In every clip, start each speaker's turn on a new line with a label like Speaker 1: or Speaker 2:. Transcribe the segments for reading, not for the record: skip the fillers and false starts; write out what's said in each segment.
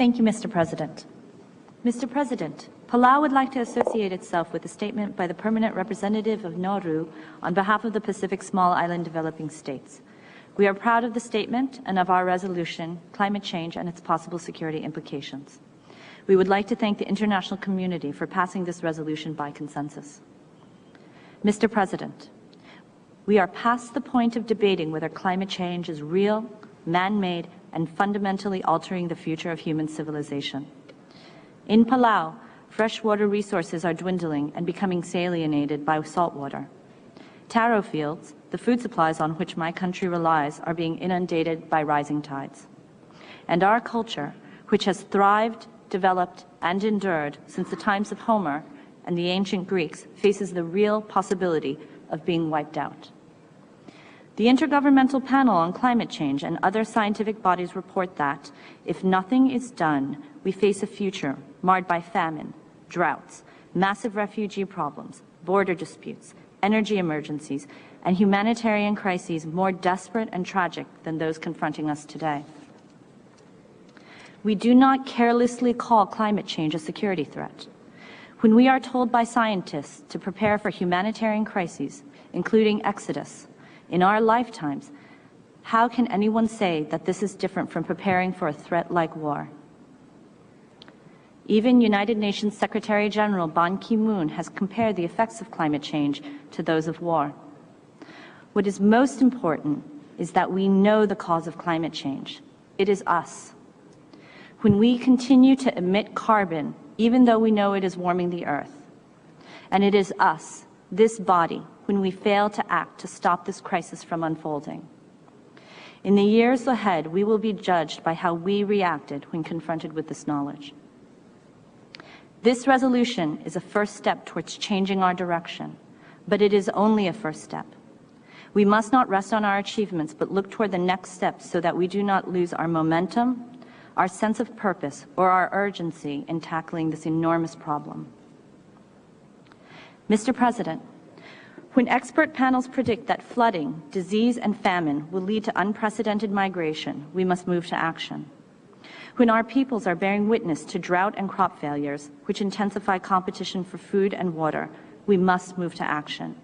Speaker 1: Thank you, Mr. President. Mr. President, Palau would like to associate itself with a statement by the permanent representative of Nauru on behalf of the Pacific Small Island Developing States. We are proud of the statement and of our resolution, climate change and its possible security implications. We would like to thank the international community for passing this resolution by consensus. Mr. President, we are past the point of debating whether climate change is real, man-made, and fundamentally altering the future of human civilization. In Palau, freshwater resources are dwindling and becoming salinated by saltwater. Taro fields, the food supplies on which my country relies, are being inundated by rising tides. And our culture, which has thrived, developed, and endured since the times of Homer and the ancient Greeks, faces the real possibility of being wiped out. The Intergovernmental Panel on Climate Change and other scientific bodies report that, if nothing is done, we face a future marred by famine, droughts, massive refugee problems, border disputes, energy emergencies, and humanitarian crises more desperate and tragic than those confronting us today. We do not carelessly call climate change a security threat. When we are told by scientists to prepare for humanitarian crises, including Exodus, in our lifetimes, how can anyone say that this is different from preparing for a threat like war? Even United Nations Secretary General Ban Ki-moon has compared the effects of climate change to those of war. What is most important is that we know the cause of climate change. It is us. When we continue to emit carbon, even though we know it is warming the earth, and it is us, this body, when we fail to act to stop this crisis from unfolding. In the years ahead, we will be judged by how we reacted when confronted with this knowledge. This resolution is a first step towards changing our direction, but it is only a first step. We must not rest on our achievements, but look toward the next steps so that we do not lose our momentum, our sense of purpose, or our urgency in tackling this enormous problem. Mr. President, when expert panels predict that flooding, disease, and famine will lead to unprecedented migration, we must move to action. When our peoples are bearing witness to drought and crop failures, which intensify competition for food and water, we must move to action.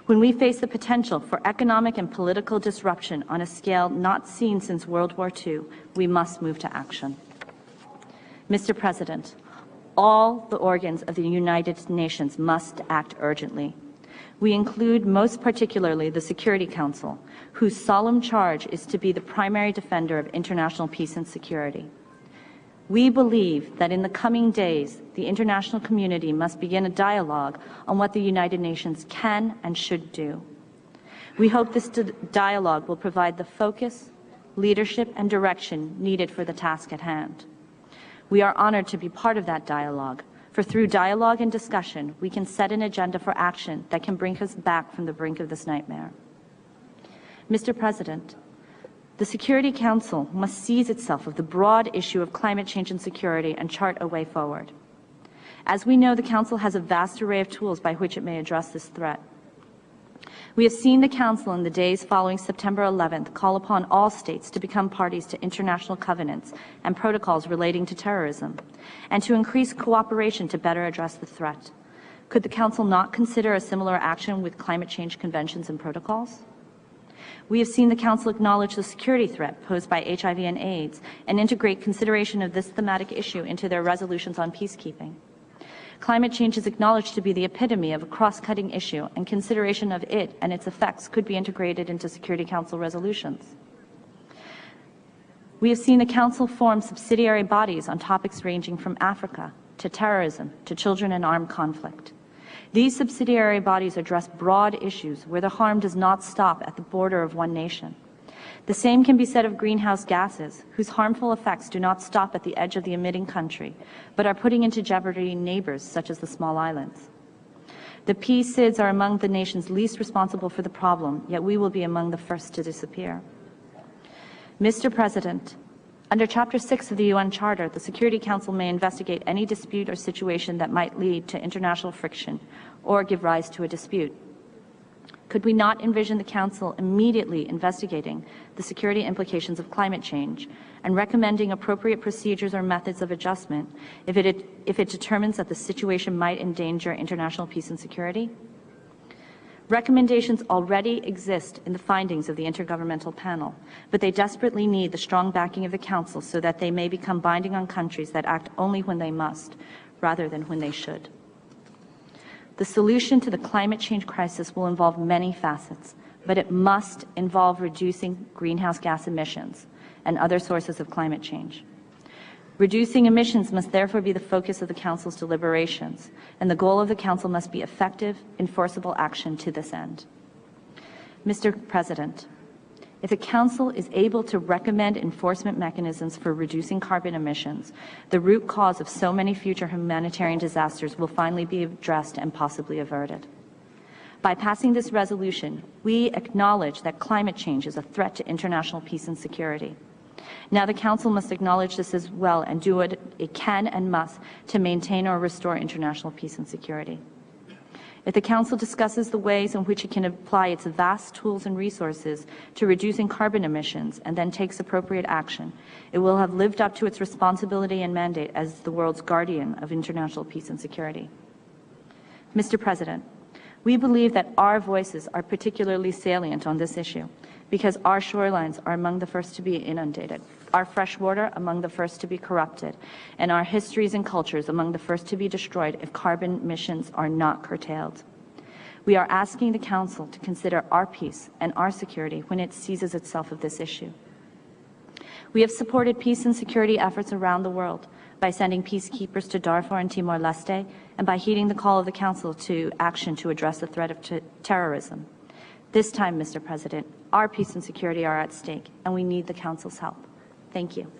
Speaker 1: When we face the potential for economic and political disruption on a scale not seen since World War II, we must move to action. Mr. President, all the organs of the United Nations must act urgently. We include most particularly the Security Council, whose solemn charge is to be the primary defender of international peace and security. We believe that in the coming days, the international community must begin a dialogue on what the United Nations can and should do. We hope this dialogue will provide the focus, leadership, and direction needed for the task at hand. We are honored to be part of that dialogue, for through dialogue and discussion, we can set an agenda for action that can bring us back from the brink of this nightmare. Mr. President, the Security Council must seize itself of the broad issue of climate change and security and chart a way forward. As we know, the Council has a vast array of tools by which it may address this threat. We have seen the Council in the days following September 11th call upon all states to become parties to international covenants and protocols relating to terrorism, and to increase cooperation to better address the threat. Could the Council not consider a similar action with climate change conventions and protocols? We have seen the Council acknowledge the security threat posed by HIV and AIDS and integrate consideration of this thematic issue into their resolutions on peacekeeping. Climate change is acknowledged to be the epitome of a cross-cutting issue, and consideration of it and its effects could be integrated into Security Council resolutions. We have seen the Council form subsidiary bodies on topics ranging from Africa to terrorism to children and armed conflict. These subsidiary bodies address broad issues where the harm does not stop at the border of one nation. The same can be said of greenhouse gases, whose harmful effects do not stop at the edge of the emitting country, but are putting into jeopardy neighbors such as the small islands. The PCIDs are among the nations least responsible for the problem, yet we will be among the first to disappear. Mr. President, under Chapter 6 of the UN Charter, the Security Council may investigate any dispute or situation that might lead to international friction or give rise to a dispute. Could we not envision the Council immediately investigating the security implications of climate change and recommending appropriate procedures or methods of adjustment if it determines that the situation might endanger international peace and security? Recommendations already exist in the findings of the Intergovernmental Panel, but they desperately need the strong backing of the Council so that they may become binding on countries that act only when they must, rather than when they should. The solution to the climate change crisis will involve many facets, but it must involve reducing greenhouse gas emissions and other sources of climate change. Reducing emissions must therefore be the focus of the Council's deliberations, and the goal of the Council must be effective, enforceable action to this end. Mr. President, if the Council is able to recommend enforcement mechanisms for reducing carbon emissions, the root cause of so many future humanitarian disasters will finally be addressed and possibly averted. By passing this resolution, we acknowledge that climate change is a threat to international peace and security. Now the Council must acknowledge this as well and do what it can and must to maintain or restore international peace and security. If the Council discusses the ways in which it can apply its vast tools and resources to reducing carbon emissions and then takes appropriate action, it will have lived up to its responsibility and mandate as the world's guardian of international peace and security. Mr. President, we believe that our voices are particularly salient on this issue because our shorelines are among the first to be inundated, our fresh water among the first to be corrupted, and our histories and cultures among the first to be destroyed if carbon emissions are not curtailed. We are asking the Council to consider our peace and our security when it seizes itself of this issue. We have supported peace and security efforts around the world by sending peacekeepers to Darfur and Timor-Leste and by heeding the call of the Council to action to address the threat of terrorism. This time, Mr. President, our peace and security are at stake, and we need the Council's help. Thank you.